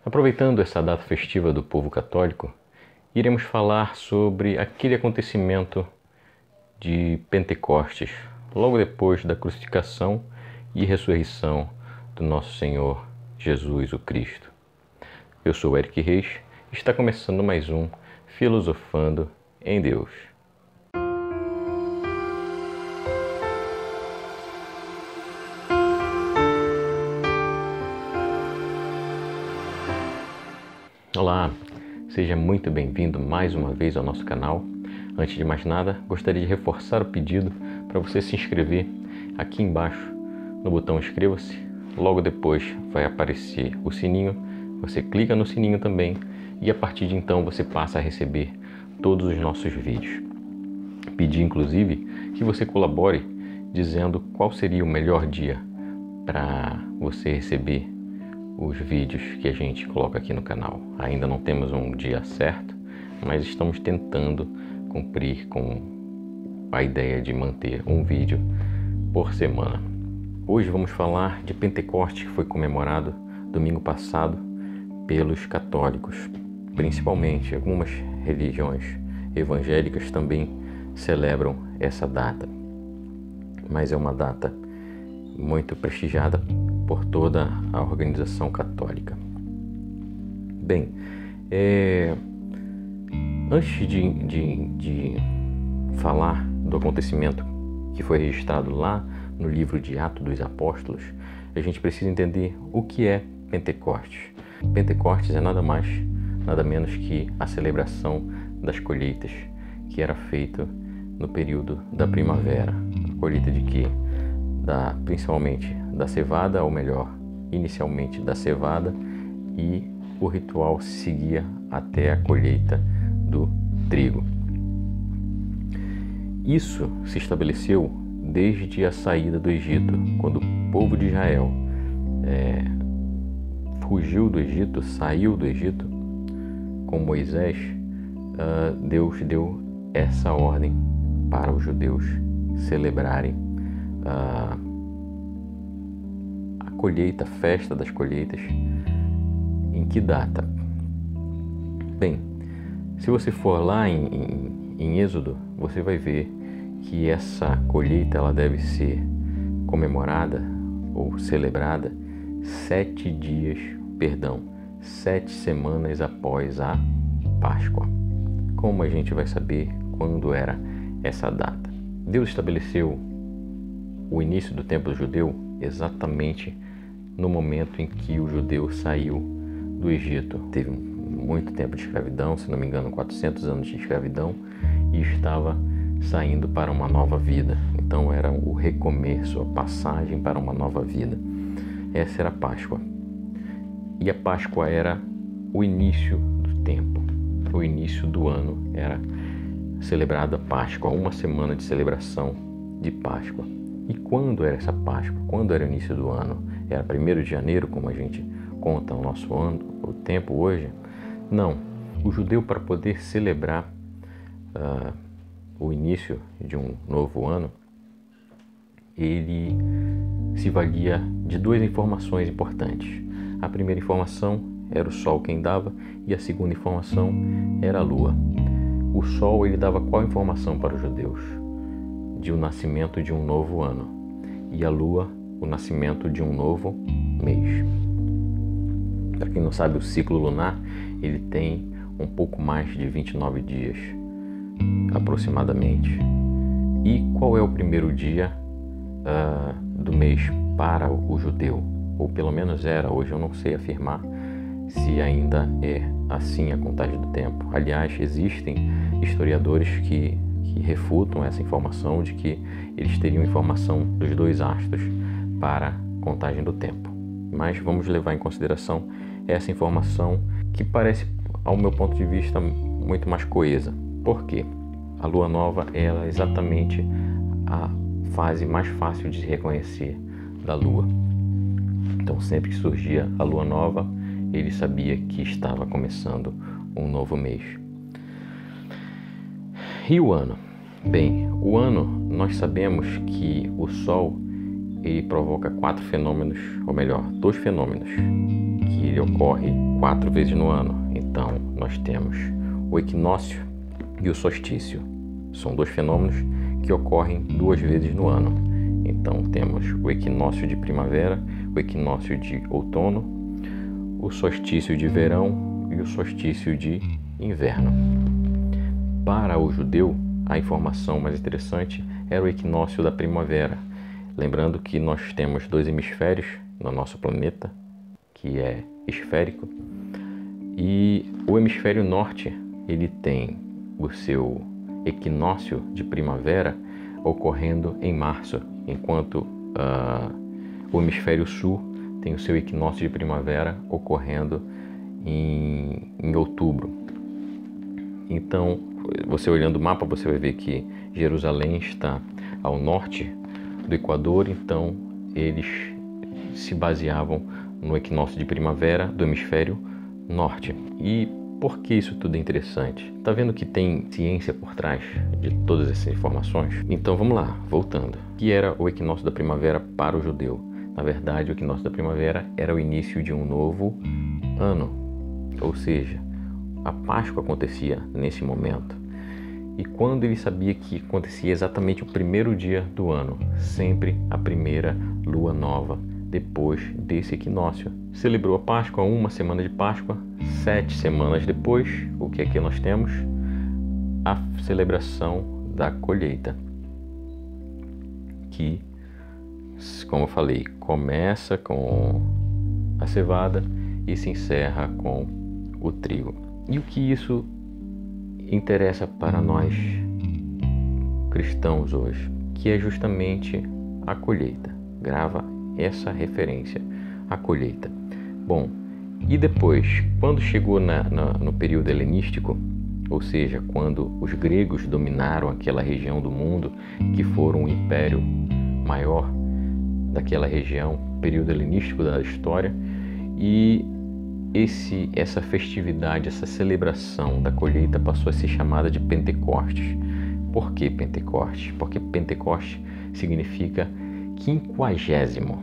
Aproveitando essa data festiva do povo católico, iremos falar sobre aquele acontecimento de Pentecostes, logo depois da crucificação e ressurreição do nosso Senhor Jesus o Cristo. Eu sou Eric Reis e está começando mais um Filosofando em Deus. Olá, seja muito bem-vindo mais uma vez ao nosso canal. Antes de mais nada, gostaria de reforçar o pedido para você se inscrever aqui embaixo no botão inscreva-se. Logo depois vai aparecer o sininho, você clica no sininho também e a partir de então você passa a receber todos os nossos vídeos. Pedi inclusive que você colabore dizendo qual seria o melhor dia para você receber os vídeos que a gente coloca aqui no canal. Ainda não temos um dia certo, mas estamos tentando cumprir com a ideia de manter um vídeo por semana. Hoje vamos falar de Pentecostes, que foi comemorado domingo passado pelos católicos. Principalmente algumas religiões evangélicas também celebram essa data, mas é uma data muito prestigiada por toda a organização católica. Bem, antes de falar do acontecimento que foi registrado lá no livro de Atos dos Apóstolos, a gente precisa entender o que é Pentecostes. Pentecostes é nada mais, nada menos que a celebração das colheitas que era feita no período da primavera. A colheita de quê? Principalmente da cevada, ou melhor, inicialmente da cevada, e o ritual seguia até a colheita do trigo. Isso se estabeleceu desde a saída do Egito, quando o povo de Israel fugiu do Egito, saiu do Egito com Moisés. Deus deu essa ordem para os judeus celebrarem a colheita, a festa das colheitas. Em que data? Bem, se você for lá em Êxodo, você vai ver que essa colheita ela deve ser comemorada ou celebrada 7 semanas após a Páscoa. Como a gente vai saber quando era essa data? Deus estabeleceu o início do tempo judeu exatamente no momento em que o judeu saiu do Egito. Teve muito tempo de escravidão, se não me engano 400 anos de escravidão, e estava saindo para uma nova vida. Então era o recomeço, a passagem para uma nova vida. Essa era a Páscoa. E a Páscoa era o início do tempo, o início do ano. Era celebrada a Páscoa, uma semana de celebração de Páscoa. E quando era essa Páscoa? Quando era o início do ano? Era 1º de janeiro, como a gente conta o nosso ano, o tempo hoje? Não. O judeu, para poder celebrar o início de um novo ano, ele se valia de 2 informações importantes. A primeira informação era o sol quem dava, e a segunda informação era a lua. O sol, ele dava qual informação para os judeus? De o nascimento de um novo ano, e a lua, o nascimento de um novo mês. Para quem não sabe, o ciclo lunar ele tem um pouco mais de 29 dias, aproximadamente. E qual é o primeiro dia do mês para o judeu? Ou pelo menos era, hoje eu não sei afirmar se ainda é assim a contagem do tempo. Aliás, existem historiadores que refutam essa informação de que eles teriam informação dos 2 astros para a contagem do tempo. Mas vamos levar em consideração essa informação, que parece, ao meu ponto de vista, muito mais coesa. Por quê? A lua nova é exatamente a fase mais fácil de se reconhecer da lua. Então, sempre que surgia a lua nova, ele sabia que estava começando um novo mês. E o ano? Bem, o ano, nós sabemos que o Sol ele provoca 4 fenômenos, ou melhor, 2 fenômenos, que ele ocorre 4 vezes no ano. Então, nós temos o equinócio e o solstício. São 2 fenômenos que ocorrem 2 vezes no ano. Então, temos o equinócio de primavera, o equinócio de outono, o solstício de verão e o solstício de inverno. Para o judeu, a informação mais interessante era o equinócio da primavera. Lembrando que nós temos 2 hemisférios no nosso planeta, que é esférico, e o hemisfério norte ele tem o seu equinócio de primavera ocorrendo em março, enquanto o hemisfério sul tem o seu equinócio de primavera ocorrendo em outubro. Então, você olhando o mapa, você vai ver que Jerusalém está ao norte do Equador, então eles se baseavam no equinócio de primavera do hemisfério norte. E por que isso tudo é interessante? Tá vendo que tem ciência por trás de todas essas informações? Então vamos lá, voltando. O que era o equinócio da primavera para o judeu? Na verdade, o equinócio da primavera era o início de um novo ano, ou seja, a Páscoa acontecia nesse momento. E quando ele sabia que acontecia exatamente o primeiro dia do ano, sempre a primeira lua nova, depois desse equinócio. Celebrou a Páscoa, 1 semana de Páscoa, 7 semanas depois, o que é que nós temos? A celebração da colheita, que, como eu falei, começa com a cevada e se encerra com o trigo. E o que isso interessa para nós cristãos hoje? Que é justamente a colheita. Grava essa referência, a colheita. Bom, e depois, quando chegou no período helenístico, ou seja, quando os gregos dominaram aquela região do mundo, que foram o império maior daquela região, período helenístico da história, e essa festividade, essa celebração da colheita passou a ser chamada de Pentecostes. Por que Pentecostes? Porque Pentecostes significa 50º,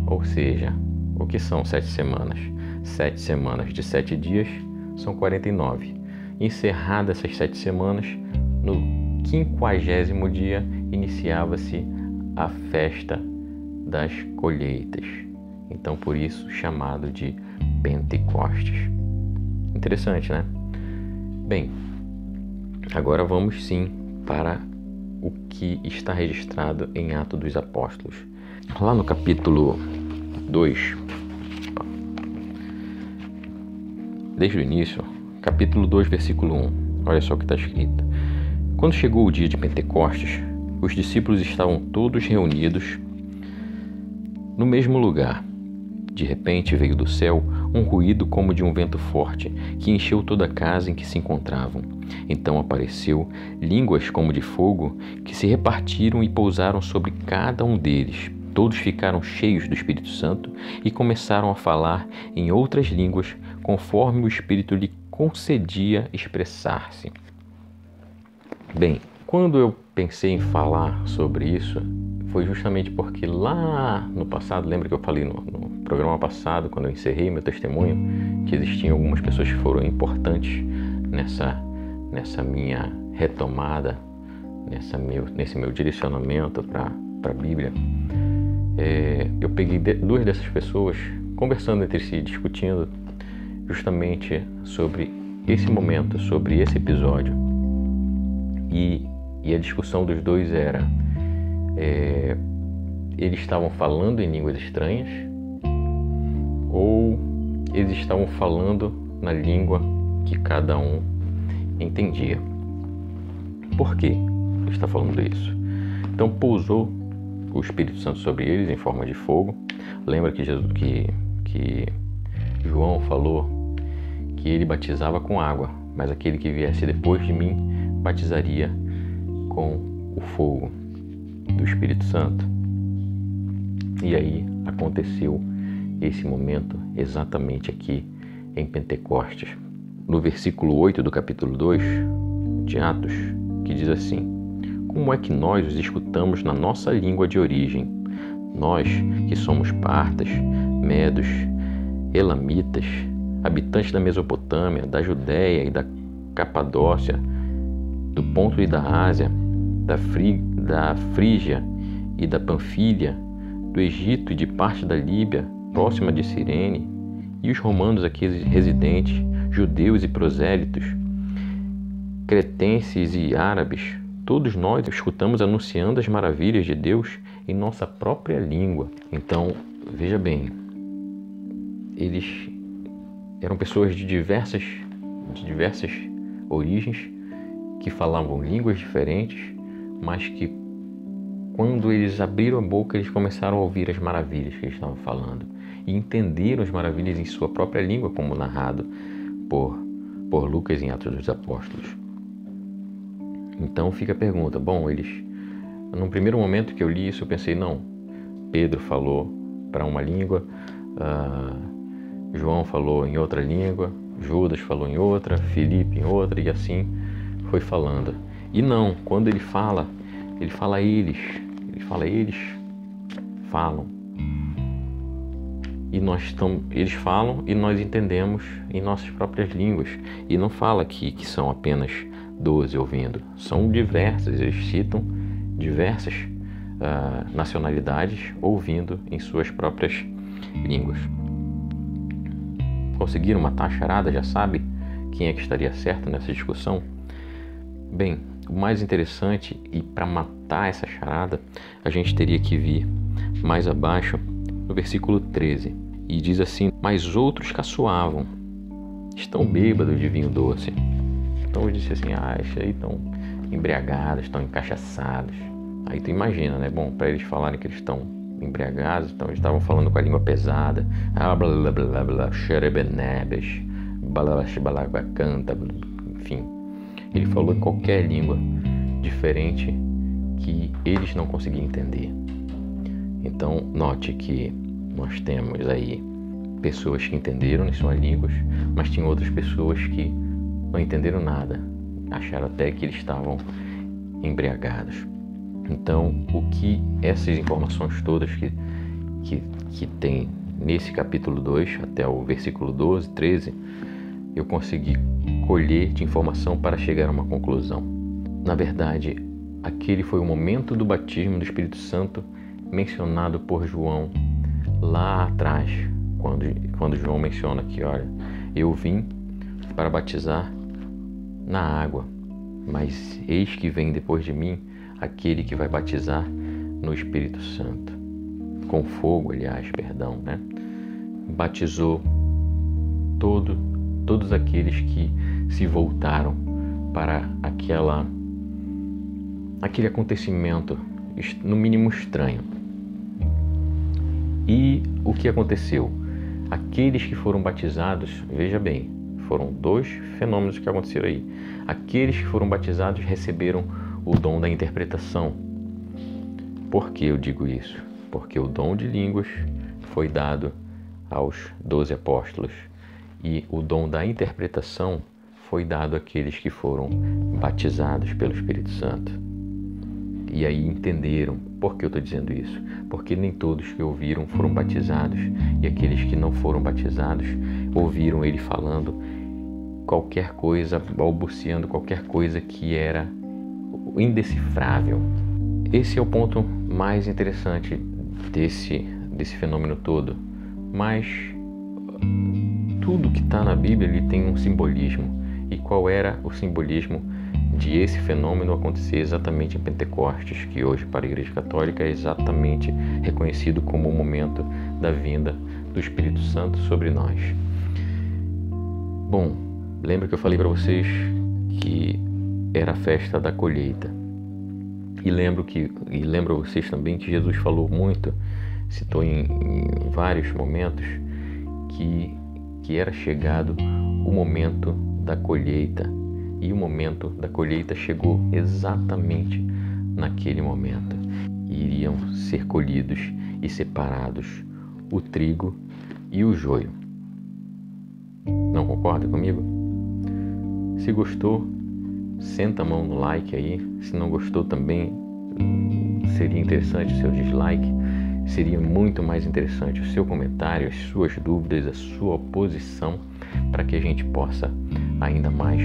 ou seja, o que são 7 semanas? 7 semanas de 7 dias são 49. Encerradas essas 7 semanas, no 50º dia iniciava-se a festa das colheitas. Então, por isso, chamado de Pentecostes. Interessante, né? Bem, agora vamos sim para o que está registrado em Atos dos Apóstolos. Lá no capítulo 2, desde o início, capítulo 2, versículo 1, olha só o que está escrito. Quando chegou o dia de Pentecostes, os discípulos estavam todos reunidos no mesmo lugar. De repente veio do céu um ruído como de um vento forte, que encheu toda a casa em que se encontravam. Então apareceu línguas como de fogo, que se repartiram e pousaram sobre cada um deles. Todos ficaram cheios do Espírito Santo e começaram a falar em outras línguas, conforme o Espírito lhe concedia expressar-se. Bem, quando eu pensei em falar sobre isso, foi justamente porque lá no passado, lembra que eu falei no programa passado, quando eu encerrei meu testemunho, que existiam algumas pessoas que foram importantes nessa minha retomada, nesse meu direcionamento para a Bíblia. Eu peguei 2 dessas pessoas conversando entre si, discutindo justamente sobre esse momento, sobre esse episódio. E a discussão dos 2 era... eles estavam falando em línguas estranhas ou eles estavam falando na língua que cada um entendia. Por que ele está falando isso? Então pousou o Espírito Santo sobre eles em forma de fogo. Lembra que João falou que ele batizava com água, mas aquele que viesse depois de mim batizaria com o fogo do Espírito Santo. E aí aconteceu esse momento exatamente aqui em Pentecostes. No versículo 8 do capítulo 2 de Atos, que diz assim: como é que nós os escutamos na nossa língua de origem? nós que somos partas, medos, elamitas, habitantes da Mesopotâmia, da Judéia e da Capadócia, do Ponto e da Ásia, da Frígia e da Panfília, do Egito e de parte da Líbia, próxima de Cirene, e os romanos aqui residentes, judeus e prosélitos, cretenses e árabes, todos nós escutamos anunciando as maravilhas de Deus em nossa própria língua. Então, veja bem, eles eram pessoas de diversas origens, que falavam línguas diferentes, mas que quando eles abriram a boca, eles começaram a ouvir as maravilhas que eles estavam falando e entenderam as maravilhas em sua própria língua, como narrado por Lucas em Atos dos Apóstolos. Então fica a pergunta, num primeiro momento que eu li isso, eu pensei, não, Pedro falou para uma língua, João falou em outra língua, Judas falou em outra, Filipe em outra, e assim foi falando. E não, quando ele fala eles falam. E eles falam e nós entendemos em nossas próprias línguas. E não fala aqui que são apenas 12 ouvindo, são diversas, eles citam diversas nacionalidades ouvindo em suas próprias línguas. Conseguiram matar a charada? Já sabe quem é que estaria certo nessa discussão? Bem, o mais interessante, e para matar essa charada, a gente teria que vir mais abaixo no versículo 13, e diz assim: mas outros caçoavam, estão bêbados de vinho doce. Então eu disse assim, esses aí estão embriagados, estão encachaçados. Aí tu imagina, né? Bom, para eles falarem que eles estão embriagados, então eles estavam falando com a língua pesada, blá blá blá blá, xerebenebes, balabacanta, enfim. Ele falou em qualquer língua diferente que eles não conseguiam entender. Então, note que nós temos aí pessoas que entenderam em suas línguas, mas tinha outras pessoas que não entenderam nada, acharam até que eles estavam embriagados. Então, o que essas informações todas que tem nesse capítulo 2 até o versículo 12, 13, eu consegui colher de informação para chegar a uma conclusão. Na verdade, aquele foi o momento do batismo do Espírito Santo mencionado por João lá atrás, quando João menciona que, olha, eu vim para batizar na água, mas eis que vem depois de mim aquele que vai batizar no Espírito Santo, com fogo, né? Batizou todos aqueles que se voltaram para aquele acontecimento, no mínimo estranho. E o que aconteceu? Aqueles que foram batizados, veja bem, foram dois fenômenos que aconteceram aí. Aqueles que foram batizados receberam o dom da interpretação. Por que eu digo isso? Porque o dom de línguas foi dado aos 12 apóstolos e o dom da interpretação foi dado àqueles que foram batizados pelo Espírito Santo. E aí entenderam. Por que eu estou dizendo isso? Porque nem todos que ouviram foram batizados, e aqueles que não foram batizados ouviram ele falando qualquer coisa, balbuciando qualquer coisa que era indecifrável. Esse é o ponto mais interessante desse fenômeno todo. Mas tudo que está na Bíblia ele tem um simbolismo. E qual era o simbolismo de esse fenômeno acontecer exatamente em Pentecostes, que hoje para a Igreja Católica é exatamente reconhecido como o momento da vinda do Espírito Santo sobre nós? Bom, lembra que eu falei para vocês que era a festa da colheita. E lembro vocês também que Jesus falou muito, citou em vários momentos, que era chegado o momento da colheita. E o momento da colheita chegou exatamente naquele momento. E iriam ser colhidos e separados o trigo e o joio. Não concorda comigo? Se gostou, senta a mão no like aí. Se não gostou também, seria interessante o seu dislike. seria muito mais interessante o seu comentário, as suas dúvidas, a sua oposição, para que a gente possa ainda mais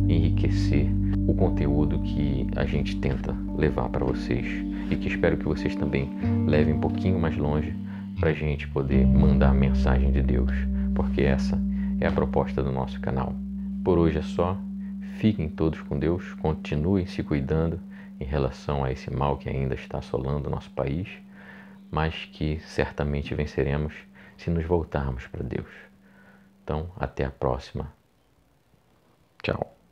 enriquecer o conteúdo que a gente tenta levar para vocês e que espero que vocês também levem um pouquinho mais longe para a gente poder mandar a mensagem de Deus, porque essa é a proposta do nosso canal. Por hoje é só. Fiquem todos com Deus, continuem se cuidando em relação a esse mal que ainda está assolando o nosso país, mas que certamente venceremos se nos voltarmos para Deus. Então, até a próxima. Tchau.